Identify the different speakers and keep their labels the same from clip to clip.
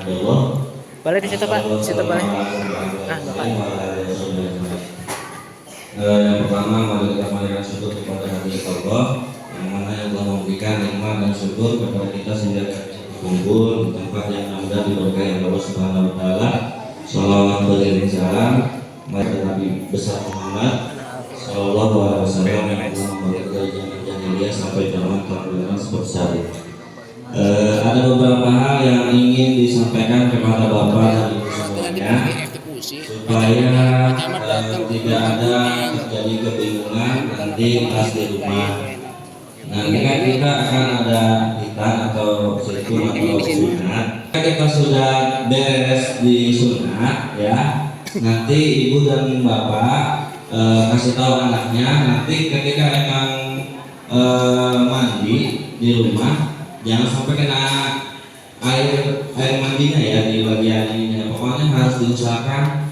Speaker 1: Allah.
Speaker 2: Boleh di situ Pak, di situ boleh. Ah, Bapak.
Speaker 1: Yang pertama, mari kita panjatkan syukur kepada hadirat Allah, yang mana yang telah memberikan nikmat dan syukur kepada kita sehingga kita berkumpul di tempat yang indah diberkahi Allah Subhanahu Wa Taala. Shalawat beriring salam kepada Nabi besar Muhammad Sallallahu Alaihi Wasallam yang telah memberikan dari zaman jahiliyah sampai zaman kemudian seperti saat ini. Ada beberapa hal yang ingin disampaikan kepada Bapak dan Ibu semuanya supaya tidak ada terjadi kebingungan nanti pas di rumah. Nanti kan kita akan ada hitan atau situm atau sunat. Kita sudah beres di sunat ya. Nanti ibu dan bapak kasih tahu anaknya. Nanti ketika emang mandi di rumah, jangan sampai kena air mandinya ya di bagian ini. Pokoknya harus diusahakan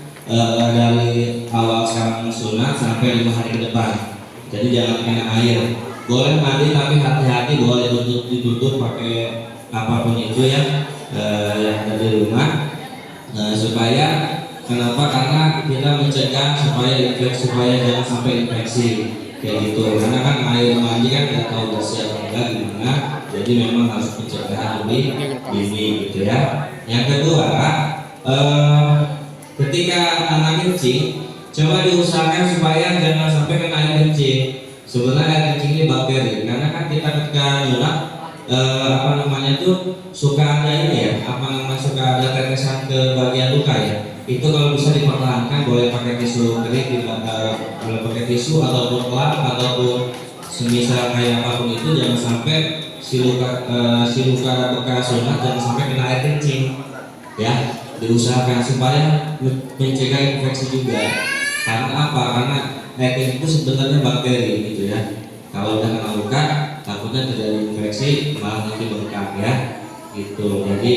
Speaker 1: dari awal sekarang sunat sampai 5 hari ke depan. Jadi jangan kena air. Boleh mandi tapi hati-hati, boleh ditutup pakai apapun itu ya yang ada di rumah. Supaya kenapa? Karena kita mencegah supaya jangan sampai infeksi kayak gitu. Karena kan air mandi kan kita tahu bersih atau enggak gimana. Jadi memang harus pencegahan lebih dini gitu ya. Yang kedua, ketika anak kencing, coba diusahakan supaya jangan sampai kena air kencing. Sebenarnya air kencing ini bakteri, karena kan kita ketika nyunat suka ada ini ya, suka ada tetesan ke bagian luka ya. Itu kalau bisa dipertahankan, boleh pakai tisu kering, boleh pakai tisu ataupun lap ataupun semisal kayak apapun itu, jangan sampai si luka bekas sunat jangan sampai kena air kencing ya. Diusahakan supaya mencegah infeksi juga. Karena apa? Karena air kencing itu sebenarnya bakteri gitu ya. Kalau udah kena luka takutnya terjadi infeksi, malah nanti bengkak ya gitu. Jadi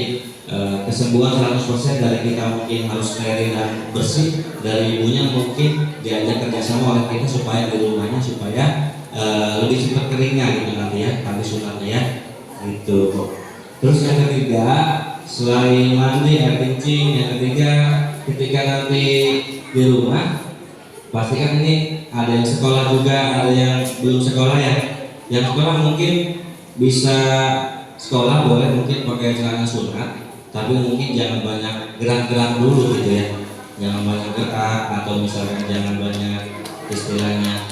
Speaker 1: kesembuhan 100% dari kita mungkin harus steril dan bersih, dari ibunya mungkin diajak kerjasama oleh kita supaya di rumahnya supaya lebih cepat keringnya gitu nanti ya, habis sunatnya ya gitu. Terus yang ketiga, selain mandi air kencing, yang ketiga ketika nanti di rumah pastikan ini ada yang sekolah juga, ada yang belum sekolah ya. Yang sekolah mungkin bisa sekolah, boleh mungkin pakai celana sunat, tapi mungkin jangan banyak gerak-gerak dulu gitu ya. Jangan banyak gerak atau misalkan jangan banyak istilahnya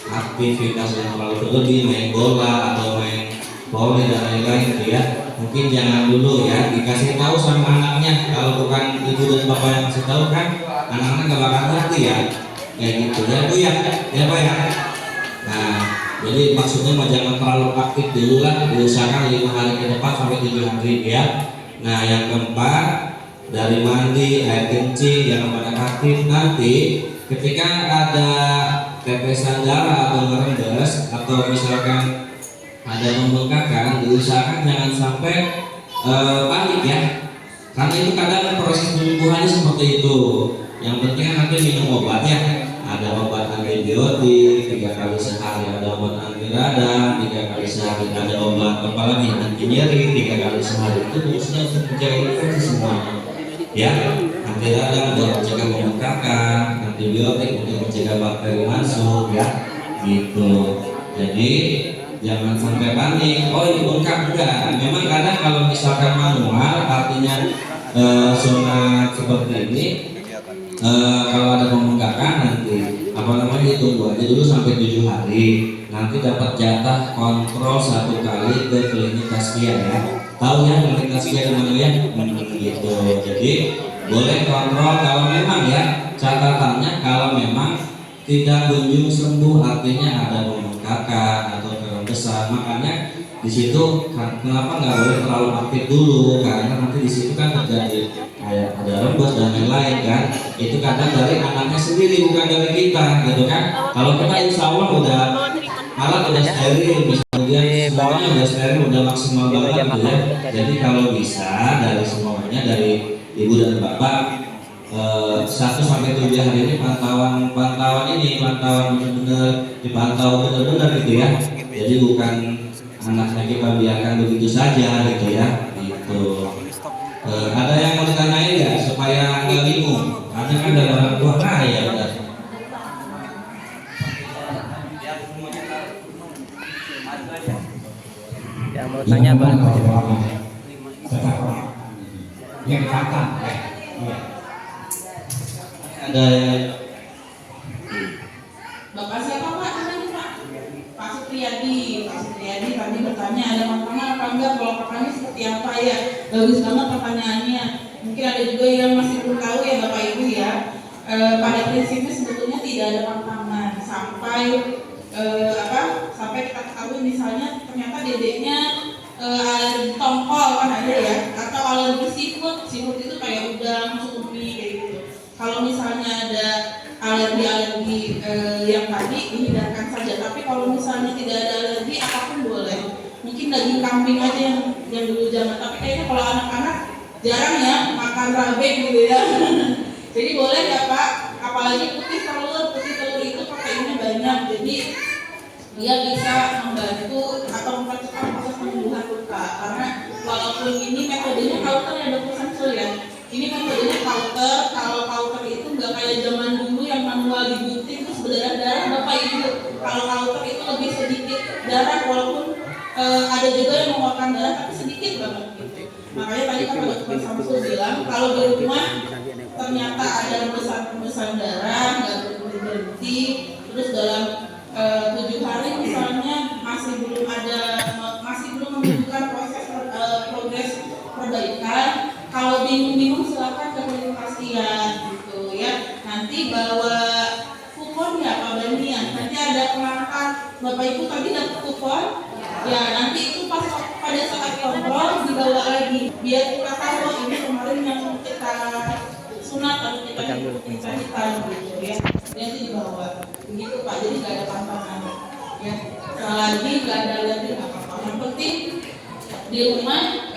Speaker 1: aktivitas yang terlalu berlebih, main bola atau main volley dan lain-lain gitu ya. Mungkin jangan dulu ya, dikasih tahu sama anaknya. Kalau bukan ibu dan bapak yang kasih tahu kan, anak-anak gak bakal ngerti ya, kayak gitu ya Bu ya, ya Pak ya. Nah, jadi maksudnya jangan terlalu aktif dulu lah, diusahakan 5 hari ke depan sampai 7 hari ya. Nah, yang keempat, dari mandi, air kencing, jangan banyak aktif. Nanti ketika ada tetesan darah atau ngerendes atau misalkan ada pembengkakan, diusahakan jangan sampai panik ya, karena itu kadang proses penyembuhannya seperti itu. Yang penting nanti minum obat ya, ada obat antibiotik 3 kali sehari, ada obat anti radang 3 kali sehari, ada obat apalagi anti nyeri 3 kali sehari. Itu fungsinya untuk mencegah infeksi semuanya ya. Anti radang untuk mencegah pembengkakan, antibiotik untuk mencegah bakteri masuk ya gitu. Jadi jangan sampai panik, oh ini bengkak enggak. Memang kadang kalau misalkan manual artinya sunat seperti ini, kalau ada pembengkakan nanti ditunggu aja dulu sampai 7 hari. Nanti dapat jatah kontrol 1 kali ke klinik Taskia ya. Tahu ya klinik Taskia di mana ya? Gitu. Jadi boleh kontrol kalau memang ya, catatannya kalau memang tidak kunjung sembuh, artinya ada pembengkakan atau besar. Makanya di situ kenapa nggak boleh terlalu aktif dulu, karena nanti di situ kan terjadi kayak ada rembes dan lain-lain kan. Itu kadang dari anaknya sendiri, bukan dari kita gitu kan. Kalau kita insya Allah udah alat udah steril, misalnya semuanya udah steril, udah maksimal banget gitu ya. Jadi kalau bisa dari semuanya, dari ibu dan bapak 1 sampai 7 hari ini pantauan benar-benar dipantau benar-benar gitu ya. Jadi bukan anaknya kita biarkan begitu saja gitu ya gitu. Ada yang mau ditanyain nggak supaya nggak bingung? Ada kan ada orang tua, nah ya udah.
Speaker 2: Yang mau tanya boleh.
Speaker 1: Yang kata, ada
Speaker 3: Bapak siapa Pak? Namanya Pak? Pak Supriyadi. Pak Supriyadi tadi bertanya ada pantangan apa enggak? Kalau pakannya seperti apa ya? Bagus banget pertanyaannya. Mungkin ada juga yang masih belum tahu ya Bapak Ibu ya. Pada prinsipnya sebetulnya tidak ada pantangan sampai sampai kita ketahui misalnya ternyata dedeknya alergi tongkol kan ada ya, atau alergi seafood itu kayak udang, cumi kayak gitu. Kalau misalnya ada alergi yang tadi dihindarkan saja. Tapi kalau misalnya tidak ada alergi apapun boleh. Mungkin daging kambing aja yang dulu zaman. Tapi kayaknya kalau anak-anak jarang ya makan rabe gitu ya. Jadi boleh ya Pak. Apalagi putih telur itu proteinnya banyak. Jadi dia bisa membantu atau mempercepat proses penyembuhan luka. Karena walaupun ini metodenya kauter ya Dr. Samsul ya. Ini metodenya kauter. Kalau kauter itu nggak kayak zaman dulu yang manual digunting terus berdarah-darah Bapak Ibu. Kalau kauter itu lebih sedikit darah walaupun ada juga yang mengeluarkan darah tapi sedikit banget gitu. Makanya tadi kan Dr. Samsul bilang kalau di rumah ternyata ada rembesan darah nggak berhenti terus dalam 7 hari misalnya masih belum menunjukkan proses progres perbaikan. Kalau bingung silakan ke klinik pasien gitu ya. Nanti bawa kupon ya Pak Bani ya. Nanti ada pengantar Bapak Ibu tadi dapat kupon. Ya nanti itu pas pada saat kontrol dibawa lagi biar kita tahu ini kemarin yang kita sunat atau kita hitam gitu ya. Nanti dibawa begitu Pak. Jadi nggak ada pantangan ya. Lagi nggak ada lagi apa-apa. Yang penting di rumah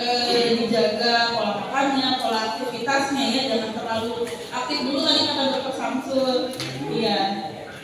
Speaker 3: dijaga pola makannya, pola aktivitasnya ya, jangan terlalu aktif dulu tadi kata Dr. Samsul. Iya,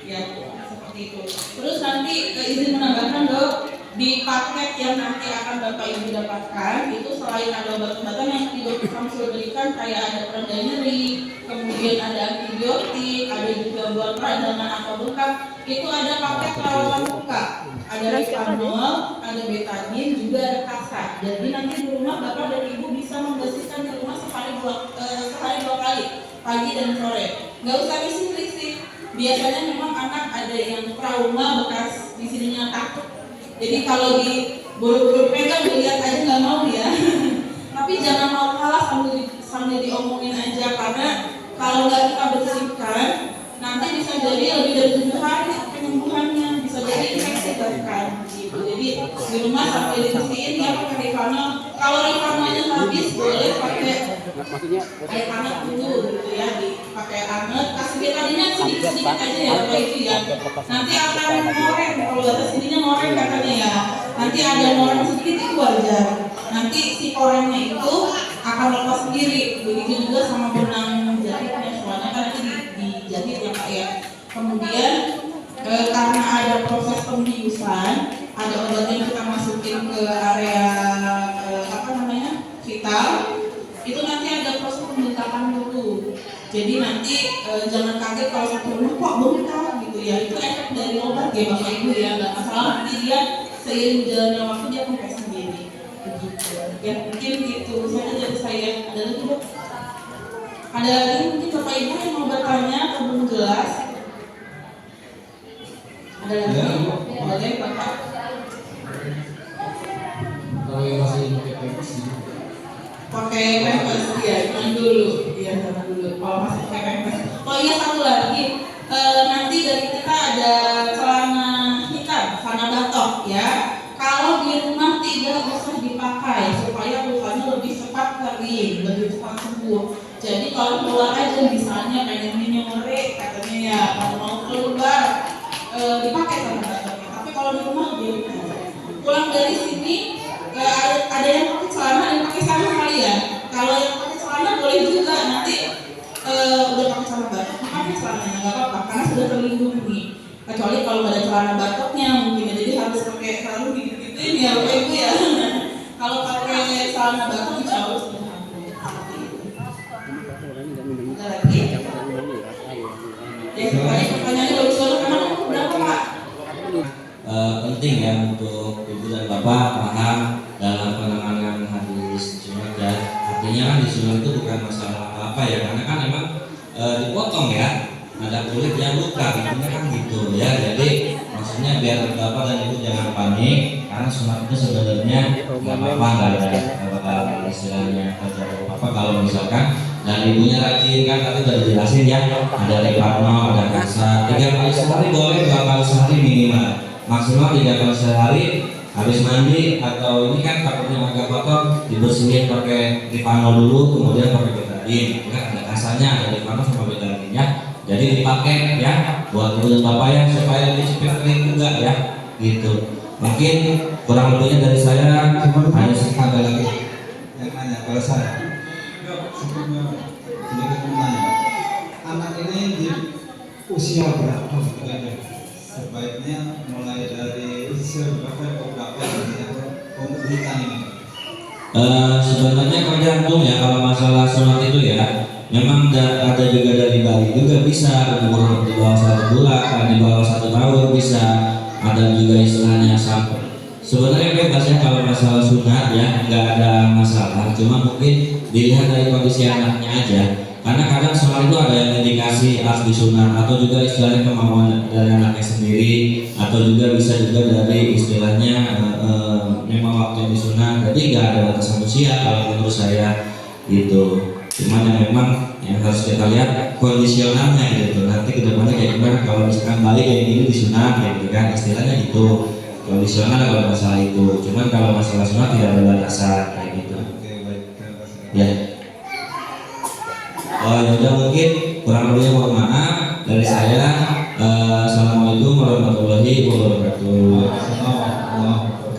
Speaker 3: ya seperti itu. Terus nanti izin menambahkan Dok, di paket yang nanti akan Bapak Ibu dapatkan itu selain ada obat-obatan yang Dr. Samsul berikan kayak ada pereda nyeri, kemudian ada antibiotik, ada juga buat peradangan atau bengkak, itu ada paket perawatan luka. Ada retinol, ada betadine, juga ada kasa. Jadi nanti di rumah Bapak dan Ibu bisa membersihkan di rumah sehari dua kali, pagi dan sore. Nggak usah risih-risih. Biasanya memang anak ada yang trauma bekas di sininya takut. Jadi kalau di buru-buru pegang dilihat aja nggak mau ya. Tapi jangan mau kalah sambil diomongin aja karena kalau nggak kita bersihkan nanti bisa jadi lebih dari 7 hari penyembuhannya, bisa jadi infeksi bahkan gitu. Jadi di rumah sampai dibersihin ya pakai Rivanol. Kalau Rivanolnya habis boleh pakai air hangat dulu gitu ya, dipakai hangat. Kasih betadine sedikit-sedikit aja ya Bapak Ibu ya. Nanti akan ngoreng, kalau batas ininya ngoreng katanya ya. Nanti ada ngoreng sedikit itu wajar. Nanti si orangnya itu akan lepas sendiri. Begitu juga sama benang jahitnya, soalnya kan nanti dijahit ya Pak ya. Kemudian karena ada proses pembiusan, ada obat yang kita masukin ke area vital, itu nanti ada proses pembengkakan dulu. Jadi nanti jangan kaget kalau satu rumah kok bengkak gitu ya. Itu efek dari obat ya Bapak Ibu ya, nggak masalah. Nanti dia seiring jalannya waktu dia kempes sendiri. Begitu. Ya mungkin gitu. Saya ada lagi Dok. Ada lagi mungkin Bapak Ibu yang mau bertanya atau belum jelas? Ada lagi? Ada lagi Bapak?
Speaker 4: Kalau yang masih pakai pampers
Speaker 3: pakai pampers ya, jangan dulu. Iya, jangan dulu. Kalau masih pakai pampers. Oh iya satu lagi. Nanti dari kita ada celana hitam, celana batok ya. Kalau di rumah tidak usah dipakai supaya lukanya lebih cepat kering, lebih cepat sembuh. Jadi kalau keluar aja misalnya kayak ini nyore katanya ya, kalau mau keluar dipakai celana batoknya. Tapi kalau di rumah dia pulang dari sini ada yang pakai celana, ada yang pakai sarung kali ya. Kalau yang pakai celana boleh juga nanti udah pakai celana batok, pakai celananya nggak apa-apa karena sudah terlindungi. Kecuali kalau nggak ada celana batoknya mungkin ya, jadi harus pakai sarung gitu-gituin ya Bapak Ibu ya. Kalau pakai celana batok insya Allah sudah aman.
Speaker 1: artinya kan disunat itu bukan masalah apa ya, karena kan memang dipotong ya, ada kulit yang luka, intinya kan gitu ya. Jadi maksudnya biar bapak dan ibu jangan panik, karena sunat itu sebenarnya nggak apa-apa, nggak ada istilahnya terjadi apa kalau misalkan dan ibunya rajin kan tadi udah dijelasin ya, ada reparno, ada kasar, 3 kali sehari boleh, 2 kali sehari minimal, maksimal 3 kali sehari. Habis mandi atau ini kan takutnya agak kotor, dibersihin pakai reparno dulu, kemudian pakai betadine, kan ada kasarnya, ada reparno sama betadine ya. Jadi dipakai ya buat kulit bapak ya, supaya lebih cepat kering juga ya, gitu. Mungkin kurang lebihnya dari saya hanya
Speaker 5: Ada lagi yang nanya kalau saya sebelumnya sedikit menanya, anak ini di usia berapa sebaiknya mulai dari usia berapa ke berapa pemerintahan ini?
Speaker 1: Sebenarnya tergantung ya, kalau masalah sunat itu ya memang ada juga dari bayi juga bisa, umur di bawah 1 bulan, di bawah 1 tahun bisa, ada juga istilahnya sampai. Sebenarnya bebas ya kalau masalah sunat ya, nggak ada masalah, cuma mungkin dilihat dari kondisi anaknya aja, karena kadang sunat itu ada yang indikasi harus disunat, atau juga istilahnya kemauan dari anaknya sendiri, atau juga bisa juga dari istilahnya memang waktu yang disunat. Jadi nggak ada batasan usia kalau menurut saya gitu. Cuman yang memang yang harus kita lihat kondisionalnya gitu, nanti kedepannya kayak gimana kalau misalkan balik kayak gini disunat kayak gitu kan, istilahnya gitu kondisional kalau masalah itu. Cuman kalau masalah sunat tidak ada batasan kayak gitu
Speaker 5: Oke, baik, terima kasih.
Speaker 1: ya. Oh yaudah, mungkin kurang lebihnya mohon maaf dari saya. Assalamualaikum warahmatullahi wabarakatuh.
Speaker 5: Assalamualaikum warahmatullahi wabarakatuh.